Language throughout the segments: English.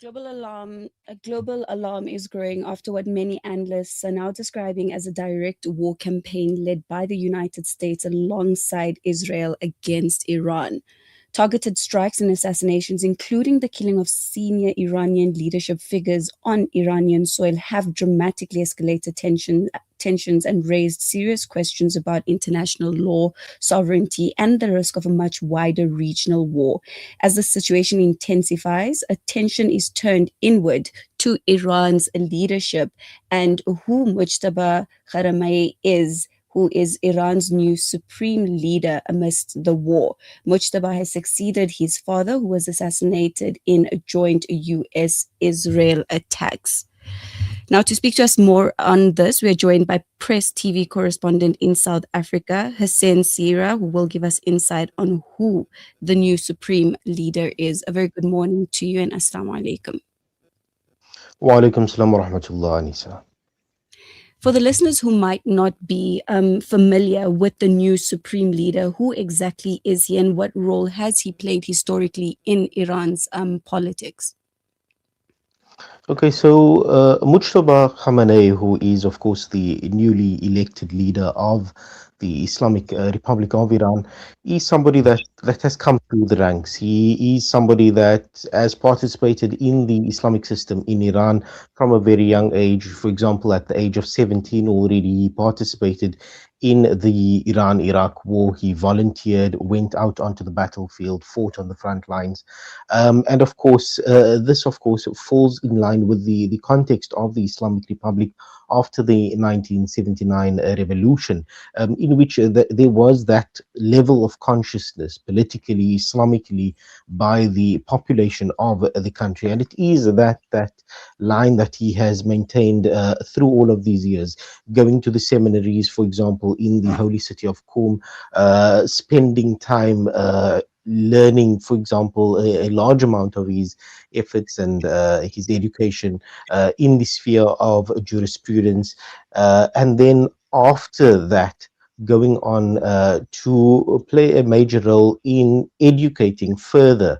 A global alarm is growing after what many analysts are now describing as a direct war campaign led by the United States alongside Israel against Iran. Targeted strikes and assassinations, including the killing of senior Iranian leadership figures on Iranian soil, have dramatically escalated tensions and raised serious questions about international law, sovereignty, and the risk of a much wider regional war. As the situation intensifies, attention is turned inward to Iran's leadership and who Mojtaba Khamenei is, who is Iran's new supreme leader amidst the war. Mojtaba has succeeded his father, who was assassinated in a joint US-Israel attacks. Now, to speak to us more on this, we are joined by Press TV correspondent in South Africa, Seria, who will give us insight on who the new supreme leader is. A very good morning to you and assalamu alaikum. Wa alaikum salam wa rahmatullah, Anisa. For the listeners who might not be familiar with the new supreme leader, who exactly is he and what role has he played historically in Iran's politics? Okay, so Mujtaba Khamenei, who is, of course, the newly elected leader of the Islamic Republic of Iran, is somebody that has come through the ranks. He is somebody that has participated in the Islamic system in Iran from a very young age. For example, at the age of 17 already, he participated in the Iran-Iraq war. He volunteered, went out onto the battlefield, fought on the front lines. And of course, this, of course, falls in line with the context of the Islamic Republic after the 1979 revolution, in which there was that level of consciousness, politically, Islamically, by the population of the country. And it is that line that he has maintained through all of these years, going to the seminaries, for example, in the holy city of Qom, spending time learning, for example, a large amount of his efforts and his education in the sphere of jurisprudence. And then after that, going on to play a major role in educating further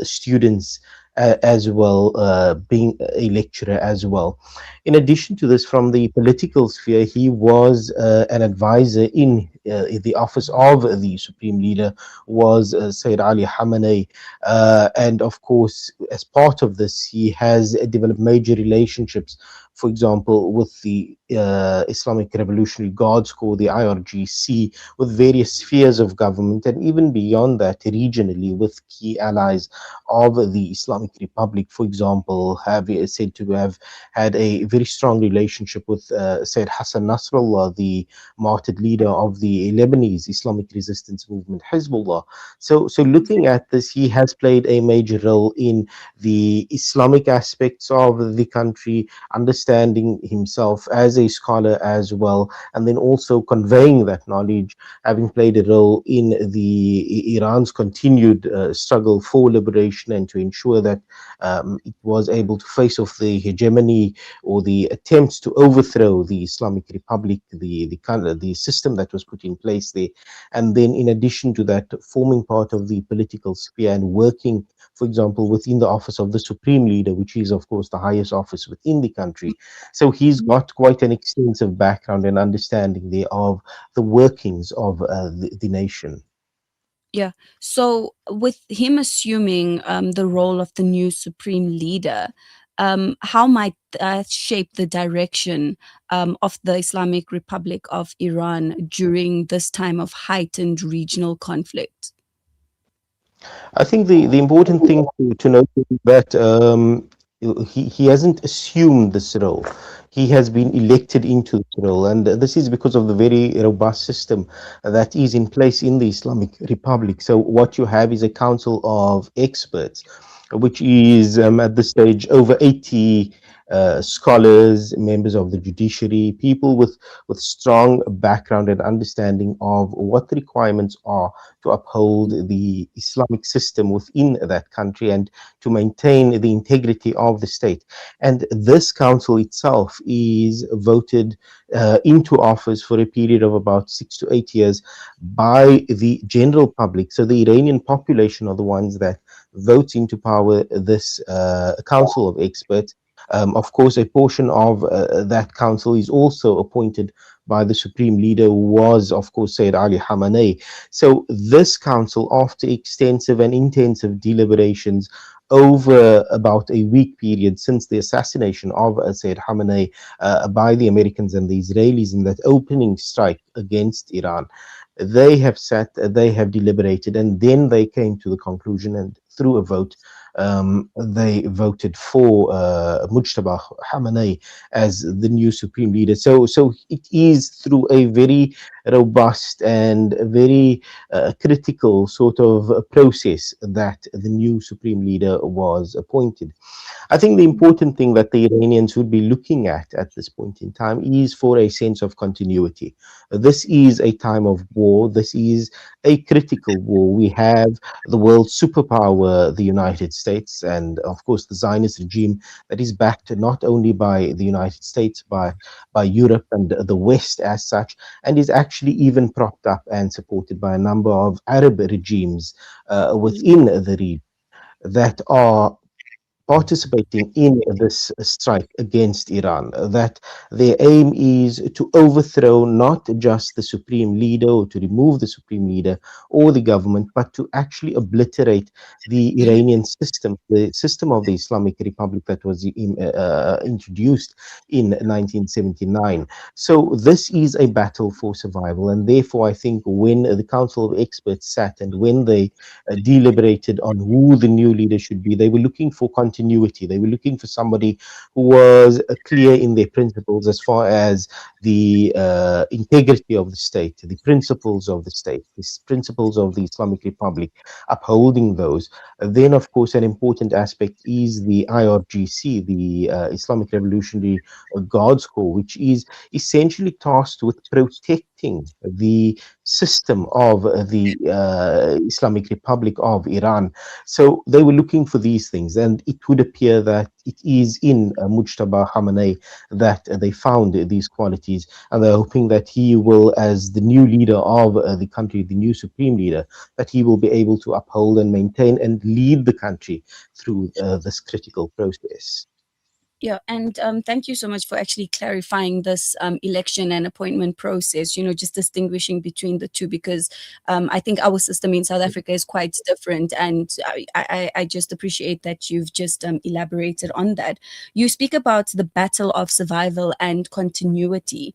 students as well, being a lecturer as well. In addition to this, from the political sphere, he was an advisor in the office of the Supreme Leader, was Sayyid Ali Khamenei. And of course, as part of this, he has developed major relationships, for example, with the Islamic Revolutionary Guards Corps, the IRGC, with various spheres of government, and even beyond that, regionally, with key allies of the Islamic Republic. For example, is said to have had a very strong relationship with Sayyid Hassen Nasrallah, the martyred leader of the Lebanese Islamic resistance movement, Hezbollah. So looking at this, he has played a major role in the Islamic aspects of the country, understanding himself as a scholar as well, and then also conveying that knowledge, having played a role in the Iran's continued struggle for liberation and to ensure that it was able to face off the hegemony or the attempts to overthrow the Islamic Republic, the system that was put in place there. And then in addition to that, forming part of the political sphere and working, for example, within the office of the Supreme Leader, which is, of course, the highest office within the country. So he's got quite an extensive background and understanding there of the workings of the nation. Yeah. So, with him assuming the role of the new supreme leader, how might that shape the direction of the Islamic Republic of Iran during this time of heightened regional conflict? I think the important thing to note is that he hasn't assumed this role. He has been elected into this role, and this is because of the very robust system that is in place in the Islamic Republic. So what you have is a council of experts, which is at this stage over 80 scholars, members of the judiciary, people with strong background and understanding of what the requirements are to uphold the Islamic system within that country and to maintain the integrity of the state. And this council itself is voted into office for a period of about 6 to 8 years by the general public. So the Iranian population are the ones that votes into power this council of experts. Of course, a portion of that council is also appointed by the supreme leader, who was, of course, Sayyid Ali Khamenei. So this council, after extensive and intensive deliberations over about a week period since the assassination of Sayyid Khamenei by the Americans and the Israelis in that opening strike against Iran, they have sat, they have deliberated, and then they came to the conclusion, and through a vote, they voted for Mujtaba Khamenei as the new supreme leader. So it is through a very robust and very critical sort of process that the new supreme leader was appointed. I think the important thing that the Iranians would be looking at this point in time is for a sense of continuity. This is a time of war. This is a critical war. We have the world superpower, the United States, and of course the Zionist regime that is backed not only by the United States, by Europe and the West as such, and is actually even propped up and supported by a number of Arab regimes within the region that are participating in this strike against Iran, that their aim is to overthrow not just the supreme leader or to remove the supreme leader or the government, but to actually obliterate the Iranian system, the system of the Islamic Republic that was introduced in 1979. So this is a battle for survival, and therefore I think when the Council of Experts sat and when they deliberated on who the new leader should be, they were looking for continuity. They were looking for somebody who was clear in their principles as far as the integrity of the state, the principles of the state, the principles of the Islamic Republic, upholding those. Then, of course, an important aspect is the IRGC, the Islamic Revolutionary Guards Corps, which is essentially tasked with protecting the system of the Islamic Republic of Iran. So they were looking for these things, and it would appear that it is in Mujtaba Khamenei that they found these qualities, and they're hoping that he will, as the new leader of the country, the new supreme leader, that he will be able to uphold and maintain and lead the country through this critical process. Yeah, and thank you so much for actually clarifying this election and appointment process, just distinguishing between the two, because I think our system in South Africa is quite different. And I just appreciate that you've just elaborated on that. You speak about the battle of survival and continuity.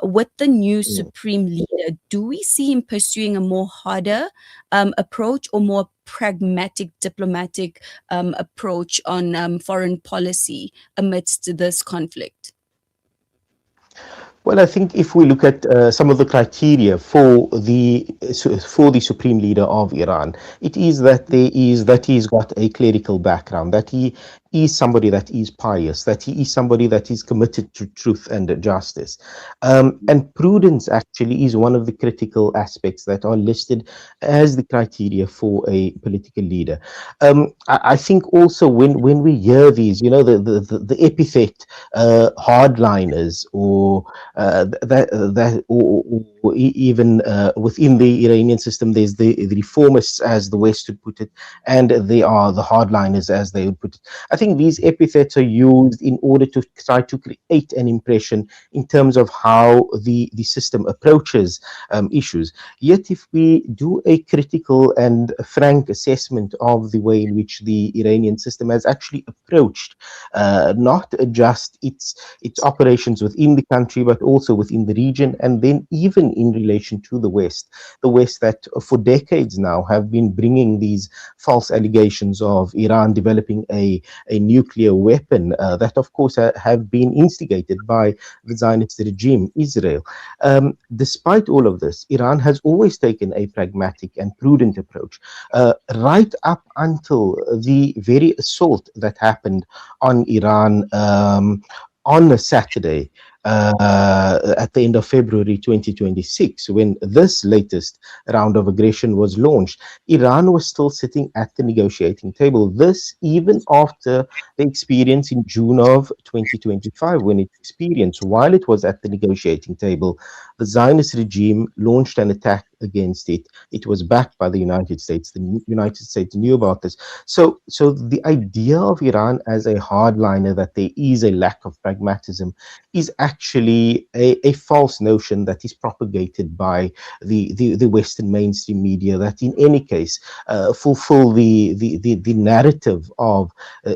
With the new Mm. supreme leader, do we see him pursuing a more harder approach or more pragmatic diplomatic approach on foreign policy amidst this conflict? Well, I think if we look at some of the criteria for the supreme leader of Iran, it is that he's got a clerical background, that he is somebody that is pious, that he is somebody that is committed to truth and justice. And prudence actually is one of the critical aspects that are listed as the criteria for a political leader. I think also when we hear these, the epithet hardliners, or even within the Iranian system, there's the reformists, as the West would put it, and they are the hardliners, as they would put it. I think these epithets are used in order to try to create an impression in terms of how the system approaches issues. Yet, if we do a critical and frank assessment of the way in which the Iranian system has actually approached not just its operations within the country, but also within the region, and then even in relation to the West that for decades now have been bringing these false allegations of Iran developing a nuclear weapon that, of course, have been instigated by the Zionist regime, Israel. Despite all of this, Iran has always taken a pragmatic and prudent approach, right up until the very assault that happened on Iran on a Saturday at the end of February 2026, when this latest round of aggression was launched. Iran was still sitting at the negotiating table. This even after the experience in June of 2025, when while it was at the negotiating table, the Zionist regime launched an attack against it. It was backed by the United States. The United States knew about this. So the idea of Iran as a hardliner, that there is a lack of pragmatism, is actually a false notion that is propagated by the Western mainstream media, that in any case fulfill the narrative of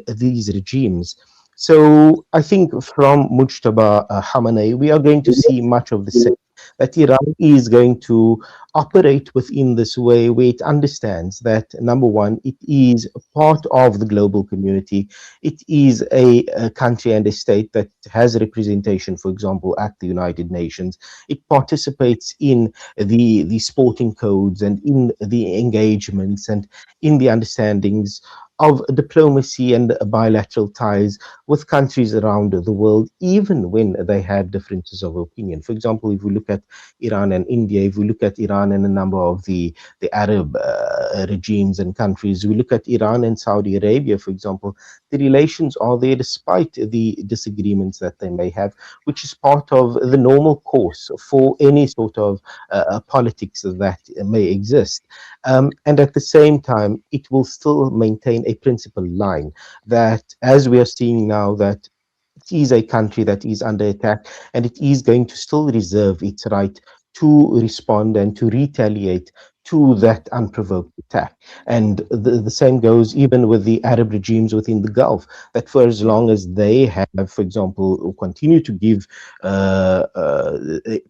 these regimes. So I think from Mujtaba Khamenei, we are going to see much of the same. That Iran is going to operate within this way, where it understands that, number one, it is a part of the global community. It is a country and a state that has representation, for example, at the United Nations. It participates in the sporting codes and in the engagements and in the understandings of diplomacy and bilateral ties with countries around the world, even when they have differences of opinion. For example, if we look at Iran and India, if we look at Iran and a number of the Arab regimes and countries, we look at Iran and Saudi Arabia, for example, the relations are there despite the disagreements that they may have, which is part of the normal course for any sort of politics that may exist. And at the same time, it will still maintain a principled line that, as we are seeing now, that it is a country that is under attack, and it is going to still reserve its right to respond and to retaliate to that unprovoked attack. And the same goes even with the Arab regimes within the Gulf, that for as Yeah. long as they have, for example, continue to give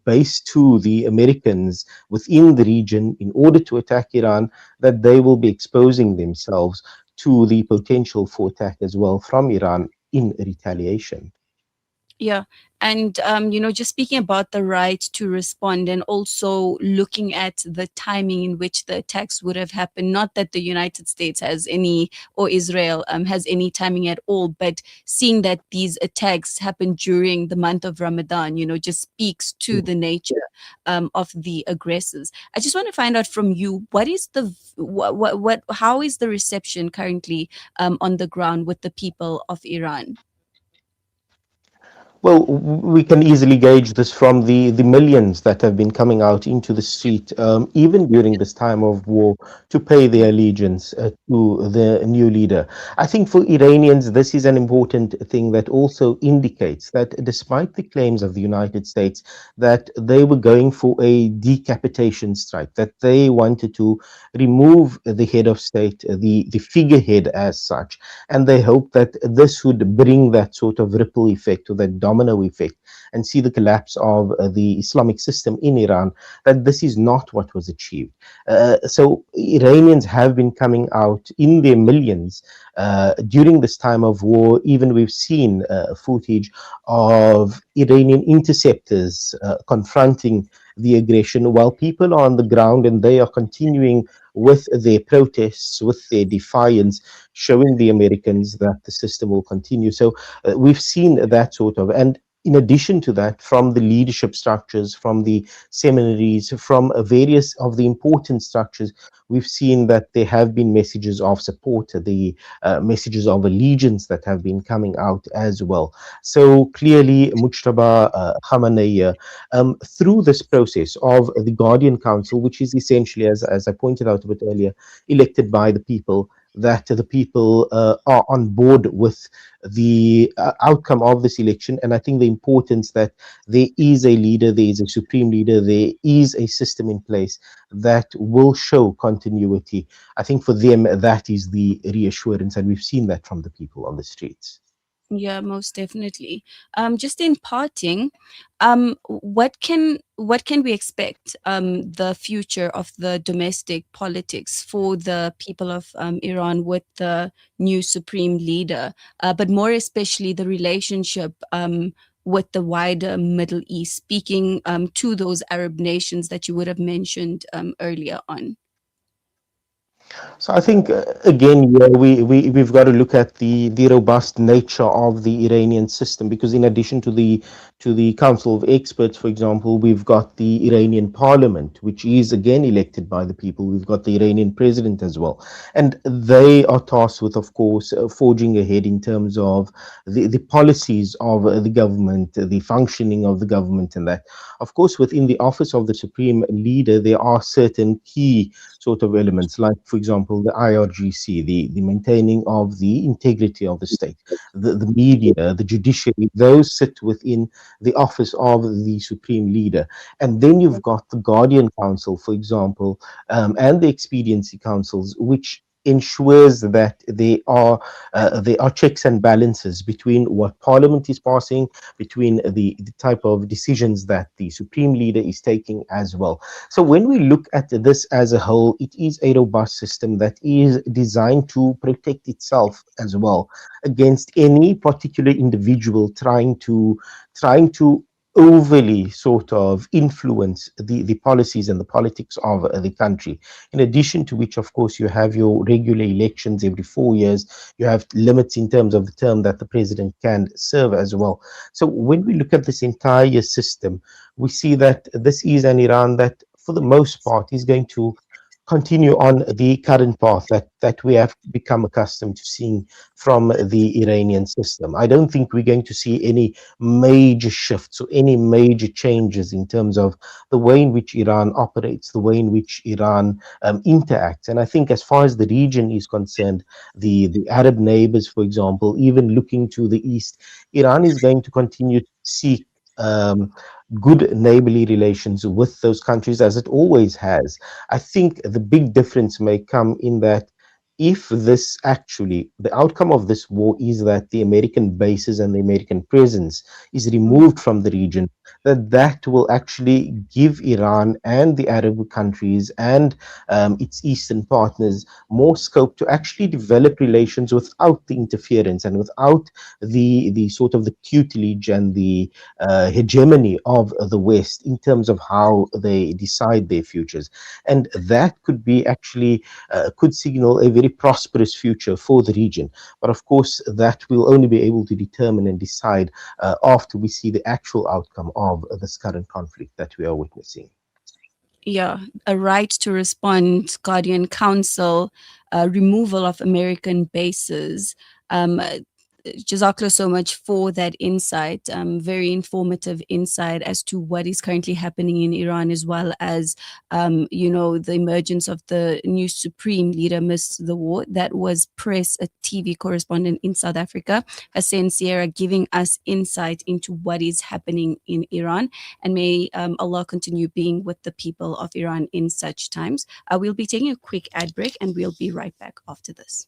base to the Americans within the region in order to attack Iran, that they will be exposing themselves to the potential for attack as well from Iran in retaliation. Yeah. And, just speaking about the right to respond and also looking at the timing in which the attacks would have happened, not that the United States has any, or Israel has any timing at all, but seeing that these attacks happened during the month of Ramadan, just speaks to the nature of the aggressors. I just want to find out from you, what is how is the reception currently on the ground with the people of Iran? Well, we can easily gauge this from the millions that have been coming out into the street, even during this time of war, to pay their allegiance to the new leader. I think for Iranians, this is an important thing that also indicates that despite the claims of the United States that they were going for a decapitation strike, that they wanted to remove the head of state, the figurehead as such, and they hope that this would bring that sort of ripple effect or that domino effect and see the collapse of the Islamic system in Iran, that this is not what was achieved. So Iranians have been coming out in their millions during this time of war. Even we've seen footage of Iranian interceptors confronting the aggression, while people are on the ground and they are continuing with their protests, with their defiance, showing the Americans that the system will continue. So we've seen that sort of, and in addition to that, from the leadership structures, from the seminaries, from various of the important structures, we've seen that there have been messages of support, the messages of allegiance that have been coming out as well. So clearly, Mujtaba Khamenei, through this process of the Guardian Council, which is essentially, as I pointed out a bit earlier, elected by the people, that the people are on board with the outcome of this election. And I think the importance that there is a leader, there is a supreme leader, there is a system in place that will show continuity. I think for them, that is the reassurance. And we've seen that from the people on the streets. Yeah, most definitely. Just in parting, what can we expect the future of the domestic politics for the people of Iran with the new supreme leader, but more especially the relationship with the wider Middle East, speaking to those Arab nations that you would have mentioned earlier on. So I think again, yeah, we've got to look at the robust nature of the Iranian system, because in addition to the Council of Experts, for example, we've got the Iranian Parliament, which is again elected by the people. We've got the Iranian president as well, and they are tasked with, of course, forging ahead in terms of the policies of the government, the functioning of the government, and that. Of course, within the office of the supreme leader, there are certain key sort of elements, like, for example, the IRGC, the maintaining of the integrity of the state, the media, the judiciary, those sit within the office of the supreme leader. And then you've got the Guardian Council, for example, and the Expediency Councils, which ensures that there are checks and balances between what Parliament is passing, between the type of decisions that the supreme leader is taking as well. So when we look at this as a whole, it is a robust system that is designed to protect itself as well against any particular individual trying to overly sort of influence the policies and the politics of the country. In addition to which, of course, you have your regular elections every 4 years. You have limits in terms of the term that the president can serve as well. So when we look at this entire system, we see that this is an Iran that, for the most part, is going to continue on the current path that we have become accustomed to seeing from the Iranian system. I don't think we're going to see any major shifts or any major changes in terms of the way in which Iran operates, the way in which Iran interacts. And I think, as far as the region is concerned, the Arab neighbors, for example, even looking to the east, Iran is going to continue to seek um, good neighborly relations with those countries, as it always has. I think the big difference may come in that, if this actually, the outcome of this war is that the American bases and the American presence is Mm. removed from the region, that will actually give Iran and the Arab countries and its eastern partners more scope to actually develop relations without the interference and without the sort of the tutelage and the hegemony of the West in terms of how they decide their futures. And that could be actually, could signal a very prosperous future for the region. But of course, that we'll only be able to determine and decide after we see the actual outcome of this current conflict that we are witnessing. Yeah, a right to respond, Guardian Council, removal of American bases. Jazakallah so much for that insight, very informative insight as to what is currently happening in Iran, as well as, the emergence of the new supreme leader amidst the war. That was press, a TV correspondent in South Africa, Hassen Seria, giving us insight into what is happening in Iran. And may Allah continue being with the people of Iran in such times. We'll be taking a quick ad break and we'll be right back after this.